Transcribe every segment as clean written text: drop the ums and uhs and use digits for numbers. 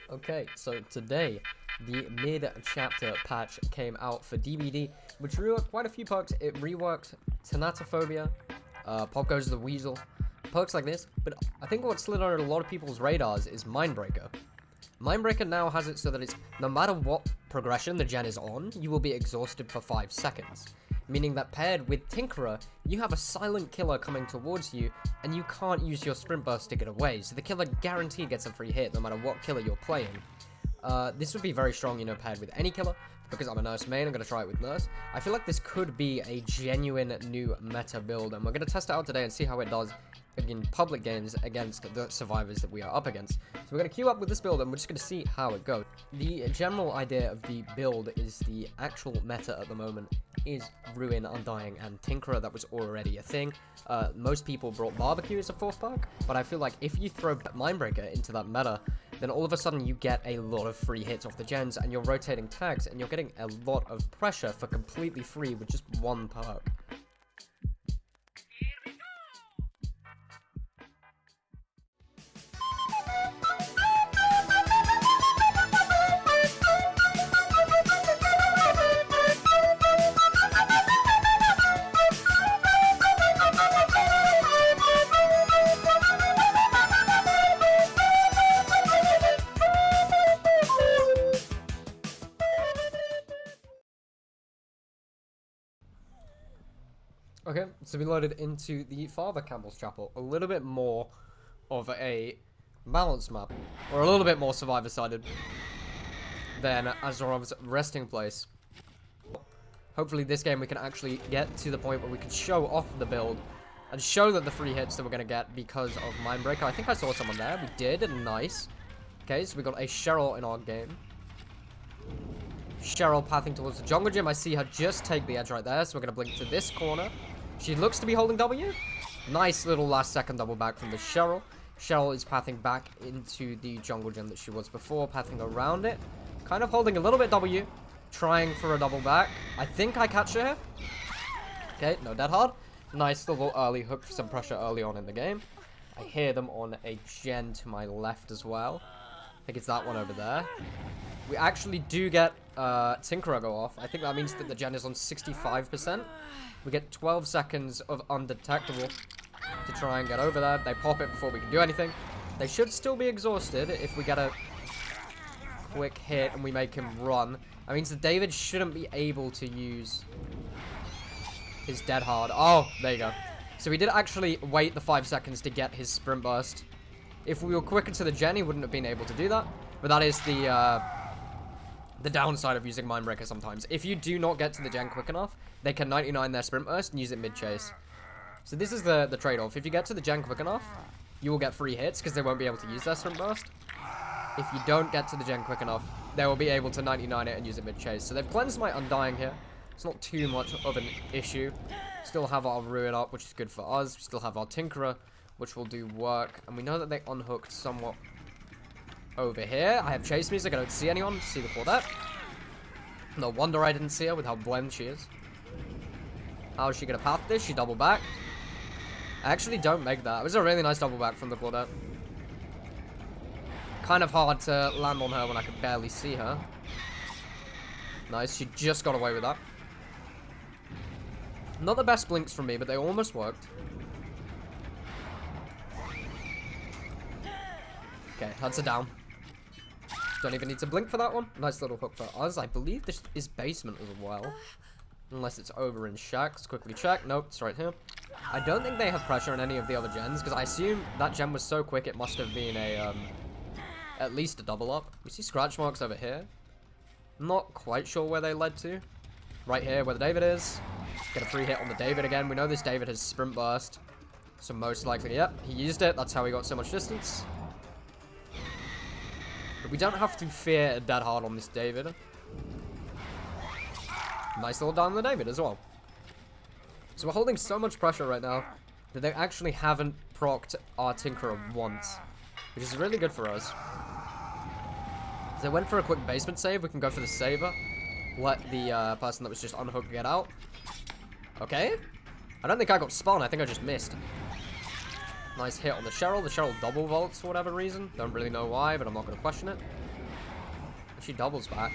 Okay, so today, the mid-chapter patch came out for DBD, which reworked quite a few perks. It reworked Thanatophobia, Pop Goes the Weasel, perks like this, but I think what slid under a lot of people's radars is Mindbreaker. Mindbreaker now has it so that it's, no matter what progression the gen is on, you will be exhausted for 5 seconds. Meaning that paired with Tinkerer, you have a silent killer coming towards you, and you can't use your sprint burst to get away, so the killer guaranteed gets a free hit no matter what killer you're playing. This would be very strong, paired with any killer, because I'm a Nurse main, I'm going to try it with Nurse. I feel like this could be a genuine new meta build, and we're going to test it out today and see how it does in public games against the survivors that we are up against. So we're going to queue up with this build and we're just going to see how it goes. The general idea of the build is the actual meta at the moment is Ruin, Undying, and Tinkerer. That was already a thing. Most people brought Barbecue as a 4th perk, but I feel like if you throw Mindbreaker into that meta, then all of a sudden you get a lot of free hits off the gens and you're rotating tags and you're getting a lot of pressure for completely free with just 1 perk. Okay, so we loaded into the Father Campbell's Chapel. A little bit more of a balanced map, or a little bit more survivor-sided than Azarov's resting place. Hopefully this game we can actually get to the point where we can show off the build and show that the free hits that we're going to get because of Mindbreaker. I think I saw someone there. We did. Nice. Okay, so we got a Cheryl in our game. Cheryl pathing towards the jungle gym. I see her just take the edge right there, so we're going to blink to this corner. She looks to be holding W. Nice little last second double back from the Cheryl. Cheryl is pathing back into the jungle gym that she was before, pathing around it. Kind of holding a little bit W. Trying for a double back. I think I catch her here. Okay, no dead hard. Nice little early hook for some pressure early on in the game. I hear them on a gen to my left as well. I think it's that one over there. We actually do get Tinkerer go off. I think that means that the gen is on 65%. We get 12 seconds of undetectable to try and get over there. They pop it before we can do anything. They should still be exhausted if we get a quick hit and we make him run. That means that David shouldn't be able to use his dead hard. Oh, there you go. So we did actually wait the 5 seconds to get his sprint burst. If we were quicker to the gen, he wouldn't have been able to do that. But that is the downside of using Mindbreaker sometimes. If you do not get to the gen quick enough, they can 99 their sprint burst and use it mid-chase. So this is the trade-off. If you get to the gen quick enough, you will get free hits because they won't be able to use their sprint burst. If you don't get to the gen quick enough, they will be able to 99 it and use it mid-chase. So they've cleansed my Undying here. It's not too much of an issue. Still have our Ruin up, which is good for us. We still have our Tinkerer, which will do work. And we know that they unhooked somewhat over here. I have chase music. I don't see anyone. See the Claudette. No wonder I didn't see her with how blend she is. How is she going to path this? She double back. I actually don't make that. It was a really nice double back from the Claudette. Kind of hard to land on her when I could barely see her. Nice. She just got away with that. Not the best blinks from me, but they almost worked. Okay, heads are down. Don't even need to blink for that one. Nice little hook for us. I believe this is basement as well. Unless it's over in shacks. Quickly check. Nope, it's right here. I don't think they have pressure on any of the other gens, because I assume that gen was so quick it must have been a, at least a double up. We see scratch marks over here. Not quite sure where they led to. Right here where the David is. Get a free hit on the David again. We know this David has sprint burst. So most likely, yep, he used it. That's how he got so much distance. But we don't have to fear a dead hard on this David. Nice little down on the David as well. So we're holding so much pressure right now that they actually haven't procced our Tinkerer once. Which is really good for us. So they went for a quick basement save. We can go for the saver. Let the person that was just unhooked get out. Okay. I don't think I got spun. I think I just missed. Nice hit on the Cheryl. The Cheryl double vaults for whatever reason. Don't really know why, but I'm not going to question it. She doubles back.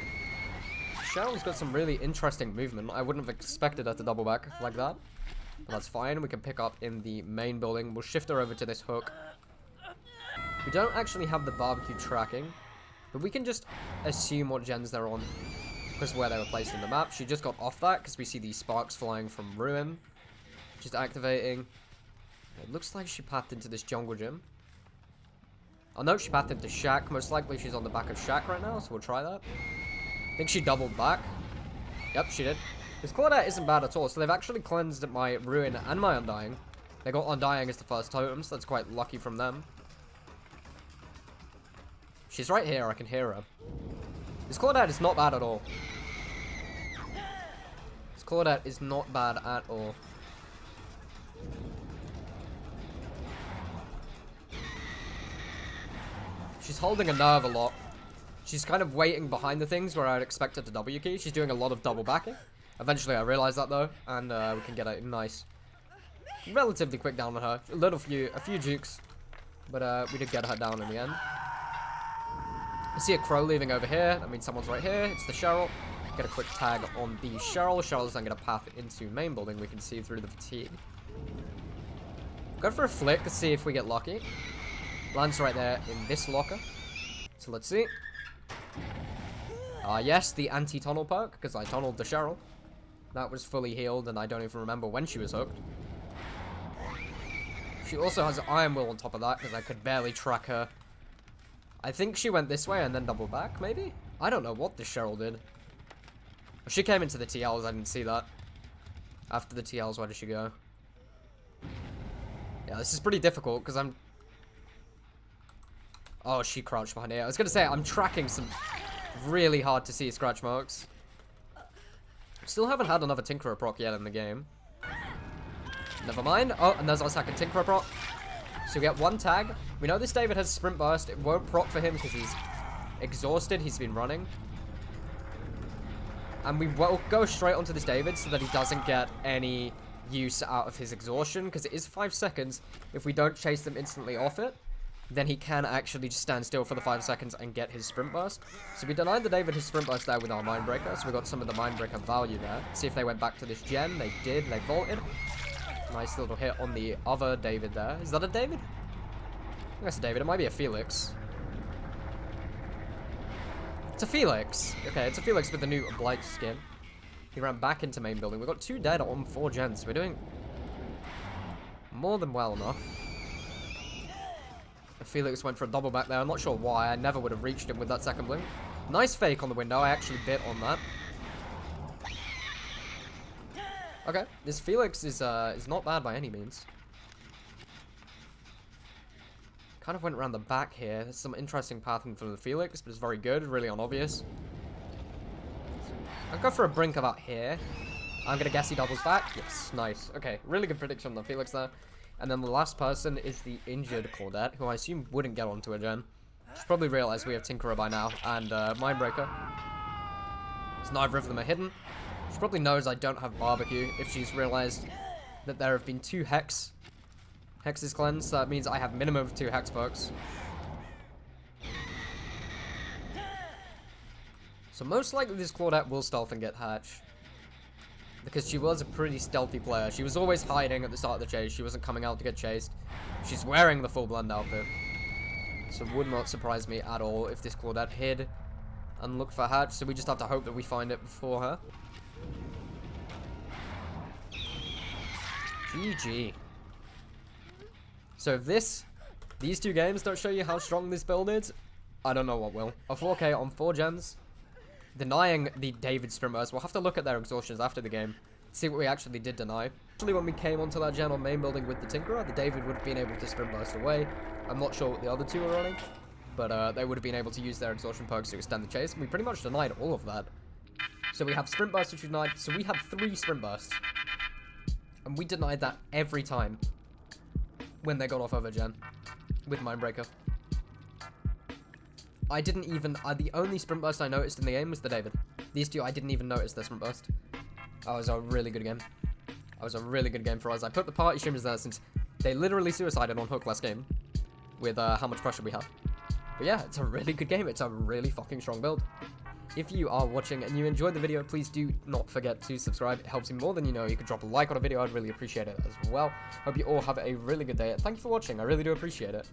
Cheryl's got some really interesting movement. I wouldn't have expected her to double back like that. But that's fine. We can pick up in the main building. We'll shift her over to this hook. We don't actually have the barbecue tracking, but we can just assume what gens they're on because where they were placed in the map. She just got off that because we see these sparks flying from Ruin. Just activating. It looks like she pathed into this jungle gym. Oh no, she pathed into Shack. Most likely she's on the back of Shack right now, so we'll try that. I think she doubled back. Yep, she did. This Claudette isn't bad at all, so they've actually cleansed my Ruin and my Undying. They got Undying as the first totem, so that's quite lucky from them. She's right here, I can hear her. This Claudette is not bad at all. This Claudette is not bad at all. She's holding a nerve a lot. She's kind of waiting behind the things where I'd expect her to W key. She's doing a lot of double backing. Eventually I realized that though, and we can get a nice, relatively quick down on her. A few jukes, but we did get her down in the end. I see a crow leaving over here. That means someone's right here. It's the Cheryl. Get a quick tag on the Cheryl. Cheryl's then going to path into main building. We can see through the fatigue. Go for a flick to see if we get lucky. Lands right there in this locker. So let's see. Yes, the anti-tunnel perk, because I tunneled the Cheryl. That was fully healed, and I don't even remember when she was hooked. She also has Iron Will on top of that, because I could barely track her. I think she went this way and then double back, maybe? I don't know what the Cheryl did. She came into the TLs, I didn't see that. After the TLs, where did she go? Yeah, this is pretty difficult, because I'm... Oh, she crouched behind here. I was going to say, I'm tracking some really hard to see scratch marks. Still haven't had another Tinkerer proc yet in the game. Never mind. Oh, and there's our second Tinkerer proc. So we get one tag. We know this David has Sprint Burst. It won't proc for him because he's exhausted. He's been running. And we will go straight onto this David so that he doesn't get any use out of his exhaustion. Because it is 5 seconds. If we don't chase them instantly off it, then he can actually just stand still for the 5 seconds and get his Sprint Burst. So we denied the David his Sprint Burst there with our Mindbreaker. So we got some of the Mindbreaker value there. See if they went back to this gen. They did. They vaulted. Nice little hit on the other David there. Is that a David? I think that's a David. It might be a Felix. It's a Felix. Okay, it's a Felix with the new Blight skin. He ran back into main building. We've got 2 dead on 4 gens. We're doing more than well enough. Felix went for a double back there. I'm not sure why. I never would have reached him with that second blink. Nice fake on the window. I actually bit on that. Okay, this Felix is not bad by any means. Kind of went around the back here. There's some interesting pathing from the Felix, but it's very good, really unobvious. I'll go for a brink about here. I'm gonna guess he doubles back. Yes, nice. Okay, really good prediction on the Felix there. And then the last person is the injured Claudette, who I assume wouldn't get onto a gen. She's probably realized we have Tinkerer by now, and Mindbreaker. So neither of them are hidden. She probably knows I don't have barbecue if she's realized that there have been 2 hexes cleansed. So that means I have minimum of 2 hex perks. So most likely this Claudette will stealth and get hatch. Because she was a pretty stealthy player. She was always hiding at the start of the chase. She wasn't coming out to get chased. She's wearing the full blend outfit. So it would not surprise me at all if this Claudette hid and looked for hatch. So we just have to hope that we find it before her. GG. So if these 2 games don't show you how strong this build is, I don't know what will. A 4K on 4 gens. Denying the David Sprint Burst. We'll have to look at their exhaustions after the game. See what we actually did deny. Actually, when we came onto that gen on main building with the Tinkerer, the David would have been able to Sprint Burst away. I'm not sure what the other 2 were running. But they would have been able to use their exhaustion perks to extend the chase. We pretty much denied all of that. So we have Sprint Burst, which we denied. So we have 3 Sprint Bursts. And we denied that every time when they got off over gen with Mindbreaker. I didn't even... the only Sprint Burst I noticed in the game was the David. These 2, I didn't even notice their Sprint Burst. That was a really good game. That was a really good game for us. I put the party streamers there since they literally suicided on hook last game with how much pressure we had. But yeah, it's a really good game. It's a really fucking strong build. If you are watching and you enjoyed the video, please do not forget to subscribe. It helps me more than you know. You can drop a like on a video. I'd really appreciate it as well. Hope you all have a really good day. Thank you for watching. I really do appreciate it.